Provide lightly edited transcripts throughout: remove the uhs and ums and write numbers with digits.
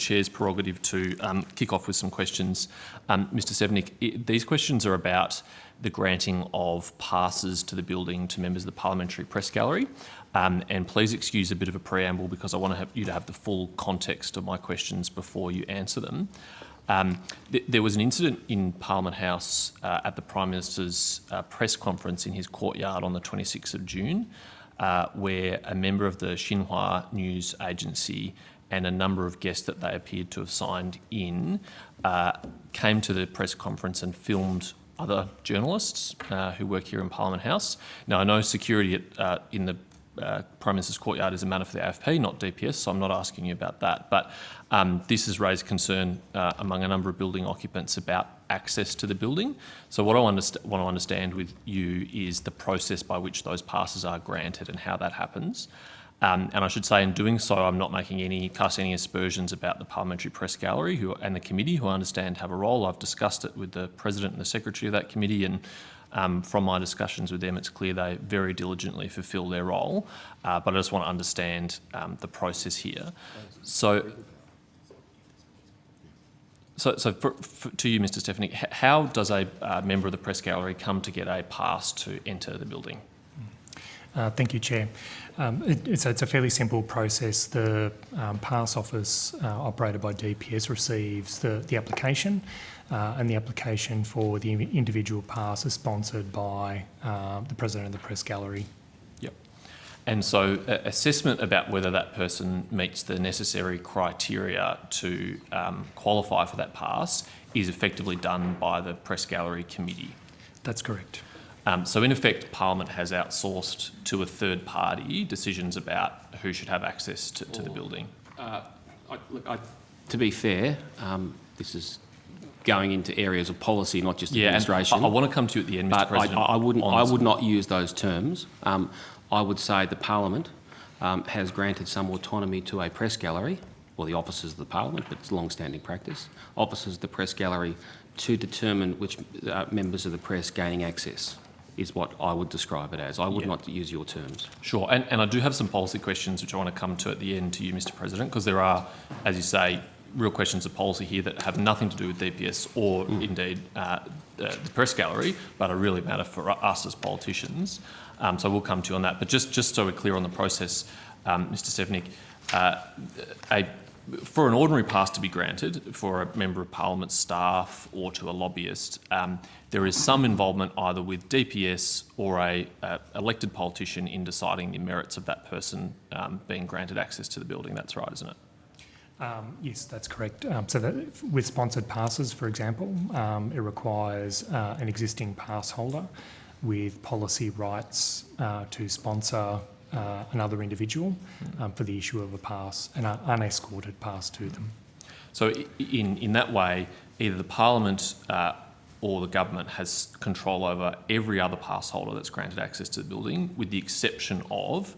Chair's prerogative to kick off with some questions. Mr Sevenick, these questions are about the granting of passes to the building to members of the Parliamentary Press Gallery. And please excuse a bit of a preamble because I want you to have the full context of my questions before you answer them. There was an incident in Parliament House at the Prime Minister's press conference in his courtyard on the 26th of June, where a member of the Xinhua news agency and a number of guests that they appeared to have signed in came to the press conference and filmed other journalists who work here in Parliament House. Now, I know security in the Prime Minister's courtyard is a matter for the AFP, not DPS, so I'm not asking you about that. But this has raised concern among a number of building occupants about access to the building. So what I want to understand with you is the process by which those passes are granted and how that happens. And I should say in doing so, I'm not casting any aspersions about the Parliamentary Press Gallery and the committee, who I understand have a role. I've discussed it with the President and the Secretary of that committee, and from my discussions with them, it's clear they very diligently fulfil their role. But I just want to understand the process here. So to you, Mr Stefanik, how does a member of the Press Gallery come to get a pass to enter the building? Thank you, Chair. It's a fairly simple process. The pass office operated by DPS receives the application, and the application for the individual pass is sponsored by the President of the Press Gallery. Yep. And so assessment about whether that person meets the necessary criteria to qualify for that pass is effectively done by the Press Gallery Committee. That's correct. So in effect, Parliament has outsourced to a third party decisions about who should have access to the building. To be fair, this is going into areas of policy, not just administration. I want to come to you at the end, Mr President. I would not use those terms. I would say the Parliament has granted some autonomy to a press gallery, or the officers of the Parliament, but it's long-standing practice, officers of the press gallery to determine which members of the press gaining access is what I would describe it as. I would not use your terms. Sure, and I do have some policy questions which I want to come to at the end to you, Mr President, because there are, as you say, real questions of policy here that have nothing to do with DPS or indeed the Press Gallery, but are really matter for us as politicians. So we'll come to you on that. But just so we're clear on the process, Mr Stefanik, for an ordinary pass to be granted for a Member of Parliament staff or to a lobbyist, there is some involvement either with DPS or a elected politician in deciding the merits of that person being granted access to the building. That's right, isn't it? Yes, that's correct. So that with sponsored passes, for example, it requires an existing pass holder with policy rights to sponsor another individual for the issue of a pass, an unescorted pass to them. So in that way, either the Parliament or the government has control over every other pass holder that's granted access to the building, with the exception of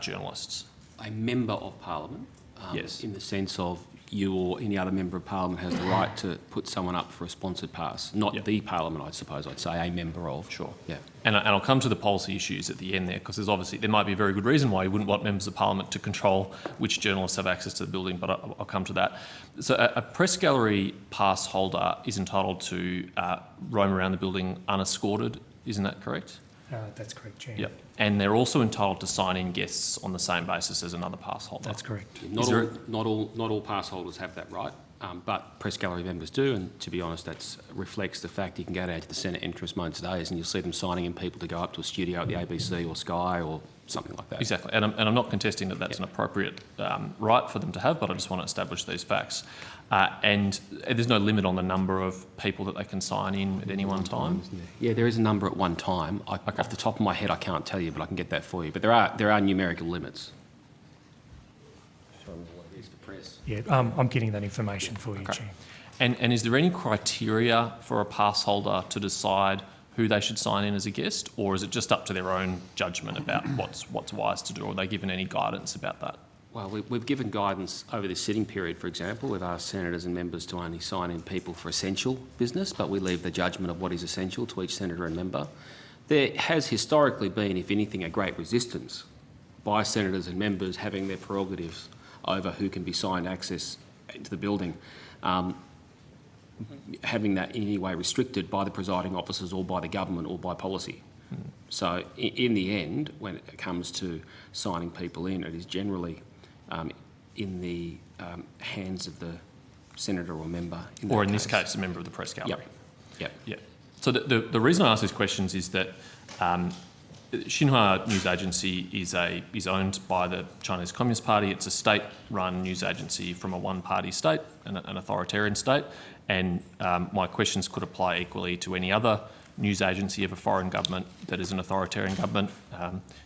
journalists. A member of Parliament, yes, in the sense of you or any other member of Parliament has the right to put someone up for a sponsored pass. Not the Parliament, I suppose I'd say, a member of. Sure. Yeah. And I'll come to the policy issues at the end there, because there might be a very good reason why you wouldn't want members of Parliament to control which journalists have access to the building, but I'll come to that. So a press gallery pass holder is entitled to roam around the building unescorted, isn't that correct? That's correct, Chair. Yep. And they're also entitled to sign in guests on the same basis as another pass holder. That's correct. Not all pass holders have that right, but press gallery members do, and to be honest, that reflects the fact you can go down to the Senate entrance most days and you'll see them signing in people to go up to a studio at the ABC or Sky or something like that. Exactly, and I'm not contesting that that's an appropriate right for them to have, but I just want to establish these facts. And there's no limit on the number of people that they can sign in at any one time? Yeah, there is a number at one time. Off the top of my head, I can't tell you, but I can get that for you. But there are numerical limits. Yeah, I'm getting that information for you, Chair. And is there any criteria for a pass holder to decide who they should sign in as a guest, or is it just up to their own judgment about what's wise to do, or are they given any guidance about that? Well, we've given guidance over this sitting period, for example. We've asked senators and members to only sign in people for essential business, but we leave the judgment of what is essential to each senator and member. There has historically been, if anything, a great resistance by senators and members having their prerogatives over who can be signed access into the building, having that in any way restricted by the presiding officers or by the government or by policy. So in the end, when it comes to signing people in, it is generally in the hands of the senator or member. Or in this case, a member of the press gallery. Yep. Yeah. So the reason I ask these questions is that Xinhua News Agency is owned by the Chinese Communist Party. It's a state-run news agency from a one-party state, an authoritarian state, and my questions could apply equally to any other news agency of a foreign government that is an authoritarian government.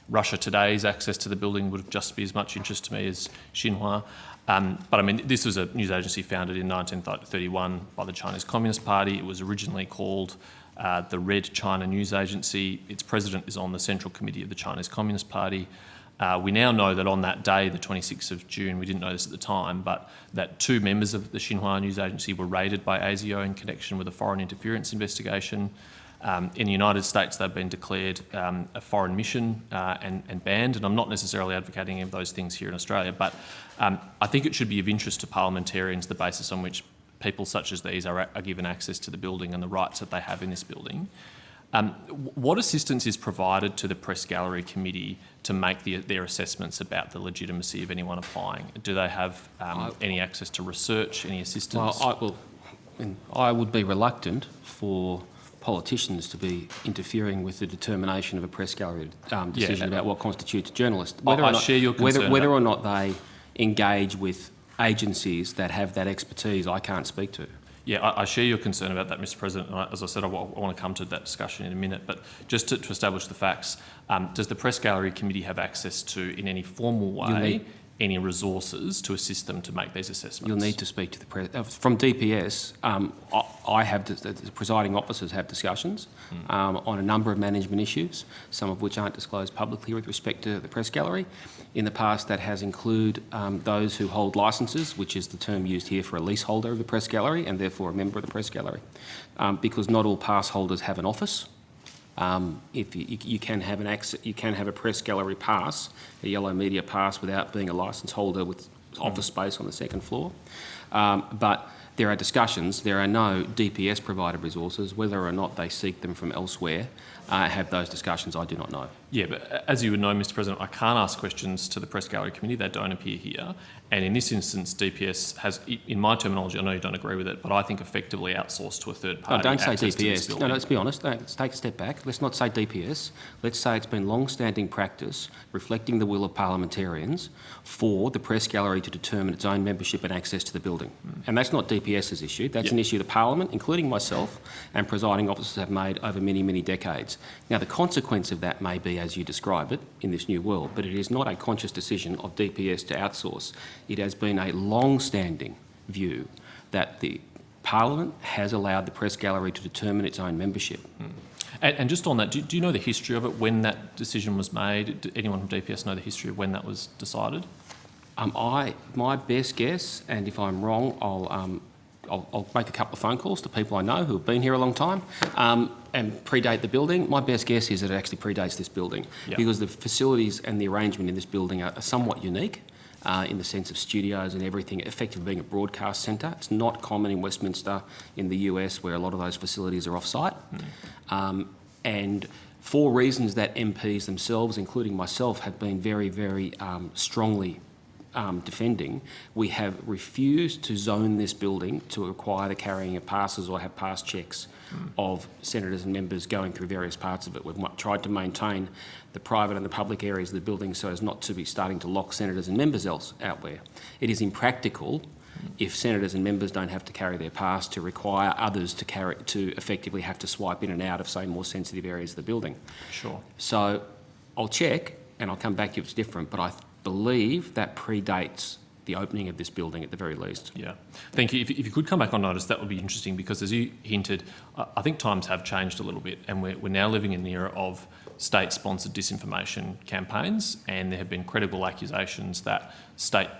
Russia Today's access to the building would just be as much interest to me as Xinhua. But I mean, this was a news agency founded in 1931 by the Chinese Communist Party. It was originally called the Red China News Agency. Its president is on the Central Committee of the Chinese Communist Party. We now know that on that day, the 26th of June, we didn't know this at the time, but that 2 members of the Xinhua News Agency were raided by ASIO in connection with a foreign interference investigation. In the United States, they've been declared a foreign mission and banned, and I'm not necessarily advocating any of those things here in Australia, but I think it should be of interest to parliamentarians the basis on which people such as these are given access to the building and the rights that they have in this building. What assistance is provided to the Press Gallery Committee to make their assessments about the legitimacy of anyone applying? Do they have any access to research, any assistance? Well, I would be reluctant for politicians to be interfering with the determination of a press gallery decision about what constitutes a journalist. Whether or not they engage with agencies that have that expertise, I can't speak to. Yeah, I share your concern about that, Mr. President. And as I said, I want to come to that discussion in a minute. But just to establish the facts, does the Press Gallery Committee have access to, in any formal way, any resources to assist them to make these assessments? You'll need to speak to the press. From DPS, I have the presiding officers have discussions on a number of management issues, some of which aren't disclosed publicly with respect to the Press Gallery. In the past, that has included those who hold licences, which is the term used here for a leaseholder of the Press Gallery and therefore a member of the Press Gallery, because not all pass holders have an office. If you can have a Press Gallery pass, a yellow media pass, without being a licence holder with office space on the second floor. But there are discussions. There are no DPS provided resources. Whether or not they seek them from elsewhere, have those discussions, I do not know. Yeah, but as you would know, Mr. President, I can't ask questions to the Press Gallery Committee. They don't appear here. And in this instance, DPS has, in my terminology, I know you don't agree with it, but I think effectively outsourced to a third party. No, don't say DPS. No, let's be honest. Let's take a step back. Let's not say DPS. Let's say it's been long-standing practice, reflecting the will of parliamentarians, for the Press Gallery to determine its own membership and access to the building. And that's not DPS's issue. That's an issue the Parliament, including myself, and presiding officers have made over many, many decades. Now, the consequence of that may be, as you describe it, in this new world, but it is not a conscious decision of DPS to outsource. It has been a long-standing view that the Parliament has allowed the Press Gallery to determine its own membership. And just on that, do you know the history of it, when that decision was made? Did anyone from DPS know the history of when that was decided? My best guess, and if I'm wrong, I'll make a couple of phone calls to people I know who have been here a long time and predate the building. My best guess is that it actually predates this building because the facilities and the arrangement in this building are somewhat unique in the sense of studios and everything, effectively being a broadcast centre. It's not common in Westminster in the US where a lot of those facilities are off-site. And for reasons that MPs themselves, including myself, have been very, very strongly defending, we have refused to zone this building to require the carrying of passes or have pass checks of senators and members going through various parts of it. We've tried to maintain the private and the public areas of the building so as not to be starting to lock senators and members out there. It is impractical if senators and members don't have to carry their pass to require others to effectively have to swipe in and out of, say, more sensitive areas of the building. Sure. So I'll check and I'll come back to you if it's different, but I believe that predates the opening of this building at the very least. Yeah. Thank you. If you could come back on notice, that would be interesting because, as you hinted, I think times have changed a little bit and we're now living in an era of state-sponsored disinformation campaigns, and there have been credible accusations that state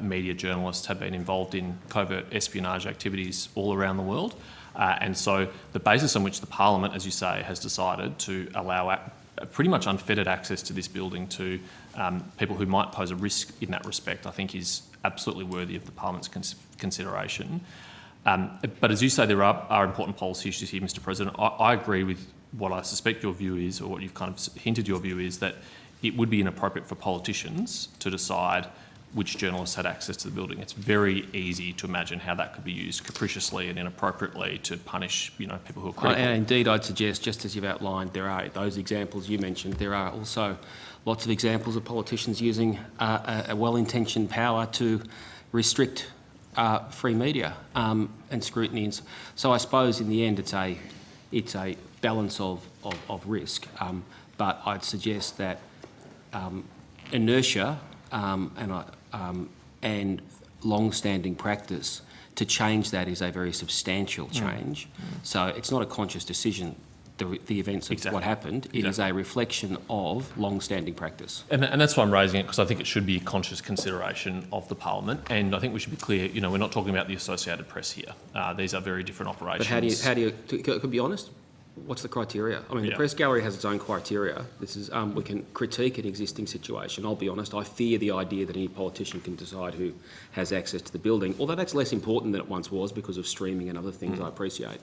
media journalists have been involved in covert espionage activities all around the world. And so the basis on which the Parliament, as you say, has decided to allow pretty much unfettered access to this building to people who might pose a risk in that respect, I think is absolutely worthy of the Parliament's consideration. But as you say, there are important policy issues here, Mr President. I agree with what I suspect your view is, or what you've kind of hinted your view is, that it would be inappropriate for politicians to decide which journalists had access to the building. It's very easy to imagine how that could be used capriciously and inappropriately to punish, people who are critical. And indeed, I'd suggest, just as you've outlined, there are those examples you mentioned. There are also lots of examples of politicians using a well-intentioned power to restrict free media and scrutiny. So I suppose in the end, it's a balance of risk. But I'd suggest that inertia and long-standing practice to change that is a very substantial change. So it's not a conscious decision, the events of what happened. It is a reflection of long-standing practice. And that's why I'm raising it, because I think it should be a conscious consideration of the Parliament. And I think we should be clear, we're not talking about the Associated Press here. These are very different operations. But how do you to be honest, what's the criteria? I mean, the Press Gallery has its own criteria. This is we can critique an existing situation. I'll be honest, I fear the idea that any politician can decide who has access to the building, although that's less important than it once was because of streaming and other things I appreciate.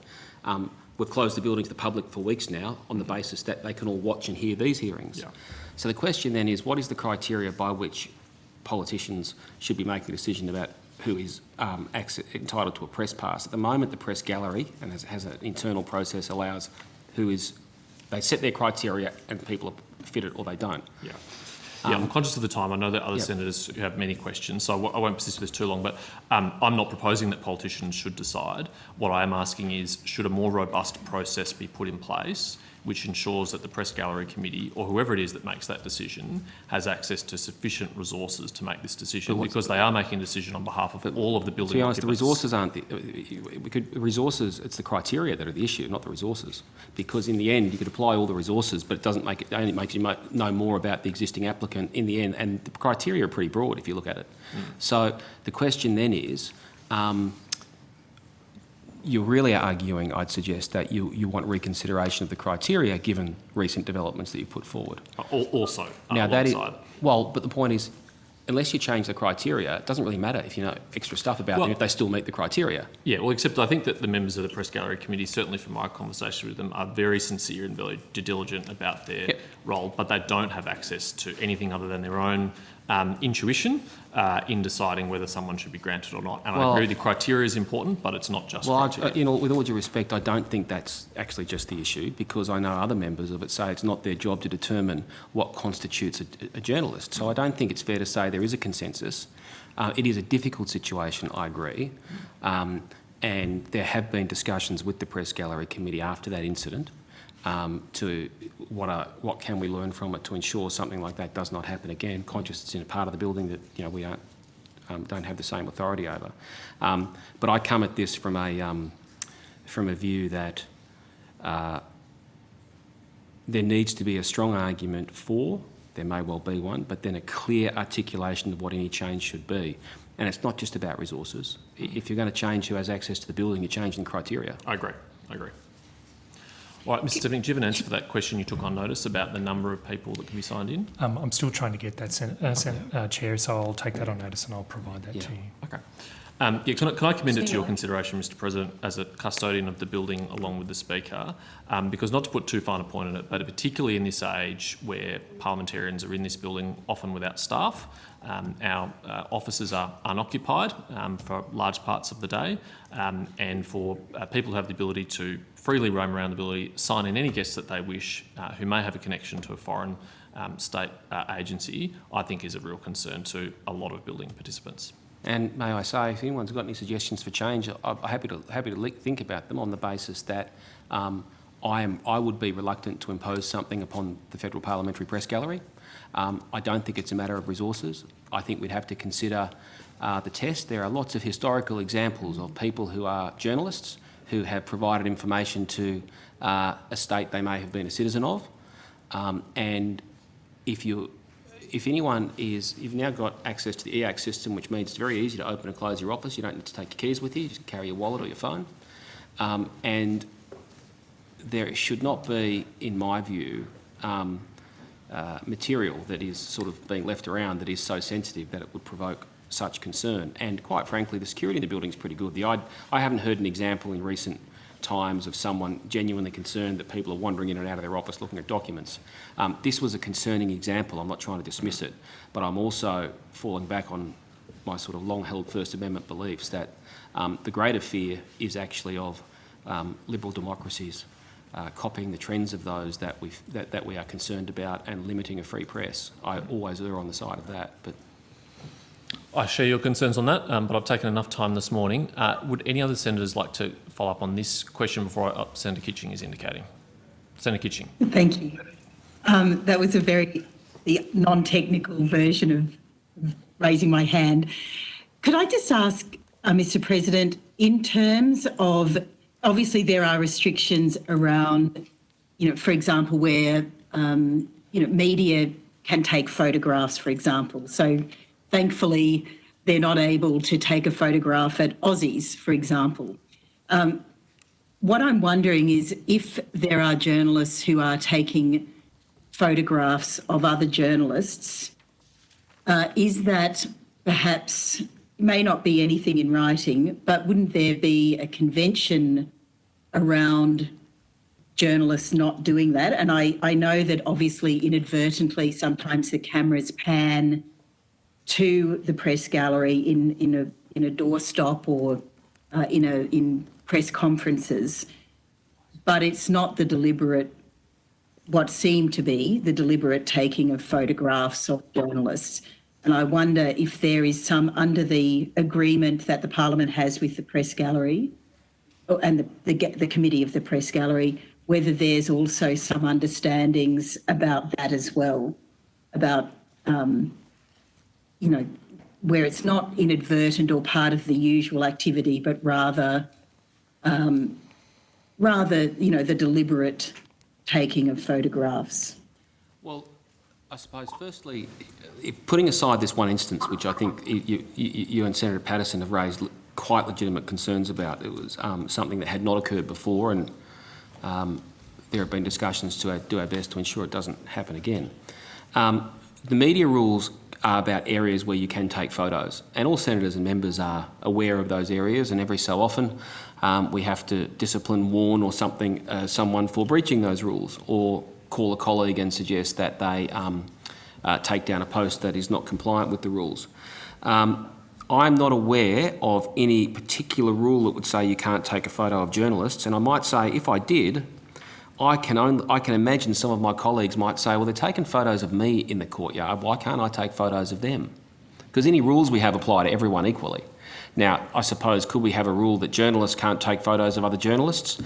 We've closed the building to the public for weeks now on the basis that they can all watch and hear these hearings. Yeah. So the question then is, what is the criteria by which politicians should be making a decision about who is entitled to a press pass? At the moment, the Press Gallery, and has an internal process, allows they set their criteria and people fit it or they don't. Yeah. I'm conscious of the time. I know that other senators who have many questions, so I won't persist with this too long, but I'm not proposing that politicians should decide. What I am asking is, should a more robust process be put in place which ensures that the Press Gallery Committee, or whoever it is that makes that decision, has access to sufficient resources to make this decision, because they are making a decision on behalf of all of the building. To be honest, the resources aren't resources. It's the criteria that are the issue, not the resources. Because in the end, you could apply all the resources, but it only makes you know more about the existing applicant in the end. And the criteria are pretty broad if you look at it. So the question then is, you're really arguing, I'd suggest, that you want reconsideration of the criteria given recent developments that you put forward. Also, now that is, but the point is, unless you change the criteria, it doesn't really matter if you know extra stuff about them if they still meet the criteria. Yeah, except I think that the members of the Press Gallery Committee, certainly from my conversation with them, are very sincere and very diligent about their role, but they don't have access to anything other than their own intuition in deciding whether someone should be granted or not. And I agree with the criteria is important, but it's not just criteria. With all due respect, I don't think that's actually just the issue, because I know other members of it say it's not their job to determine what constitutes a journalist. So I don't think it's fair to say there is a consensus. It is a difficult situation, I agree. And there have been discussions with the Press Gallery Committee after that incident to what can we learn from it to ensure something like that does not happen again. Conscious it's in a part of the building that we don't have the same authority over. But I come at this from a view that there needs to be a strong argument for. There may well be one, but then a clear articulation of what any change should be. And it's not just about resources. If you're going to change who has access to the building, you're changing criteria. I agree. All right, Mr. Stephanie, do you have an answer for that question you took on notice about the number of people that can be signed in? I'm still trying to get that, Senate Chair, so I'll take that on notice and I'll provide that to you. Okay. Can I commend it to your consideration, Mr. President, as a custodian of the building along with the Speaker, because not to put too fine a point on it, but particularly in this age where parliamentarians are in this building often without staff, our offices are unoccupied for large parts of the day, and for people who have the ability to freely roam around the building, sign in any guests that they wish who may have a connection to a foreign state agency, I think is a real concern to a lot of building participants. And may I say, if anyone's got any suggestions for change, I'm happy to think about them on the basis that I would be reluctant to impose something upon the Federal Parliamentary Press Gallery. I don't think it's a matter of resources. I think we'd have to consider the test. There are lots of historical examples of people who are journalists who have provided information to a state they may have been a citizen of. And if you've now got access to the EAC system, which means it's very easy to open and close your office. You don't need to take your keys with you. You just carry your wallet or your phone. And there should not be, in my view, material that is sort of being left around that is so sensitive that it would provoke such concern. And quite frankly, the security in the building is pretty good. I haven't heard an example in recent times of someone genuinely concerned that people are wandering in and out of their office looking at documents. This was a concerning example. I'm not trying to dismiss it, but I'm also falling back on my sort of long-held First Amendment beliefs that the greater fear is actually of liberal democracies copying the trends of those that we are concerned about and limiting a free press. I always err on the side of that. But I share your concerns on that, but I've taken enough time this morning. Would any other senators like to follow up on this question before Senator Kitching is indicating? Senator Kitching. Thank you. That was the non-technical version of raising my hand. Could I just ask, Mr. President, in terms of, obviously there are restrictions around, for example, where, media can take photographs, for example. So thankfully, they're not able to take a photograph at Aussies, for example. What I'm wondering is if there are journalists who are taking photographs of other journalists, is that perhaps, may not be anything in writing, but wouldn't there be a convention around journalists not doing that? And I know that obviously inadvertently sometimes the cameras pan to the press gallery in a doorstop or in press conferences, but it's not the deliberate, what seemed to be the deliberate taking of photographs of journalists. And I wonder if there is some, under the agreement that the Parliament has with the press gallery and the committee of the press gallery, whether there's also some understandings about that as well, about, where it's not inadvertent or part of the usual activity, but rather, the deliberate taking of photographs. well, I suppose firstly, putting aside this one instance, which I think you and Senator Paterson have raised quite legitimate concerns about, it was something that had not occurred before, and there have been discussions to do our best to ensure it doesn't happen again. The media rules are about areas where you can take photos, and all senators and members are aware of those areas, and every so often we have to discipline, warn or someone for breaching those rules, or call a colleague and suggest that they take down a post that is not compliant with the rules. I'm not aware of any particular rule that would say you can't take a photo of journalists, and I might say if I did, I can imagine some of my colleagues might say, well, they're taking photos of me in the courtyard, why can't I take photos of them? Because any rules we have apply to everyone equally. Now, I suppose, could we have a rule that journalists can't take photos of other journalists?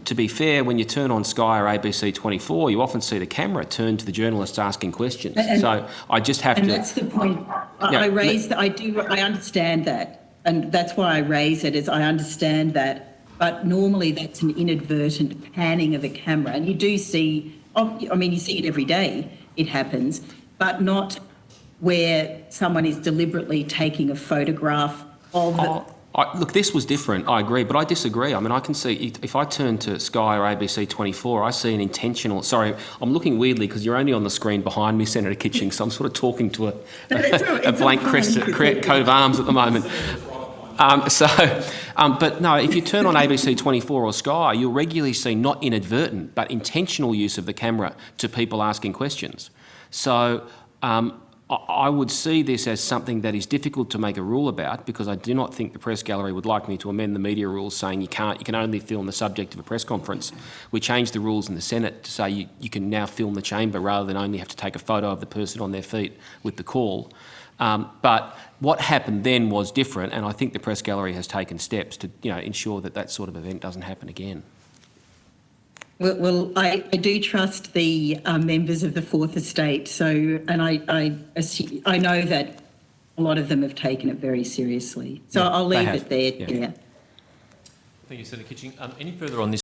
To be fair, when you turn on Sky or ABC 24, you often see the camera turn to the journalists asking questions. So I just have to... And that's the point. I understand that. And that's why I raise it, is I understand that. But normally that's an inadvertent panning of a camera. And you do see, you see it every day, it happens, but not where someone is deliberately taking a photograph of... Look, this was different, I agree, but I disagree. I mean, I can see, if I turn to Sky or ABC 24, I see an intentional... Sorry, I'm looking weirdly because you're only on the screen behind me, Senator Kitching, so I'm sort of talking to a blank coat of arms at the moment. But no, if you turn on ABC 24 or Sky, you'll regularly see not inadvertent, but intentional use of the camera to people asking questions. So I would see this as something that is difficult to make a rule about, because I do not think the press gallery would like me to amend the media rules saying you can only film the subject of a press conference. We changed the rules in the Senate to say you can now film the chamber rather than only have to take a photo of the person on their feet with the call. But what happened then was different, and I think the press gallery has taken steps to ensure that that sort of event doesn't happen again. Well, I do trust the members of the Fourth Estate, and I know that a lot of them have taken it very seriously. So I'll leave it there. Yeah. Thank you, Senator Kitching. Any further on this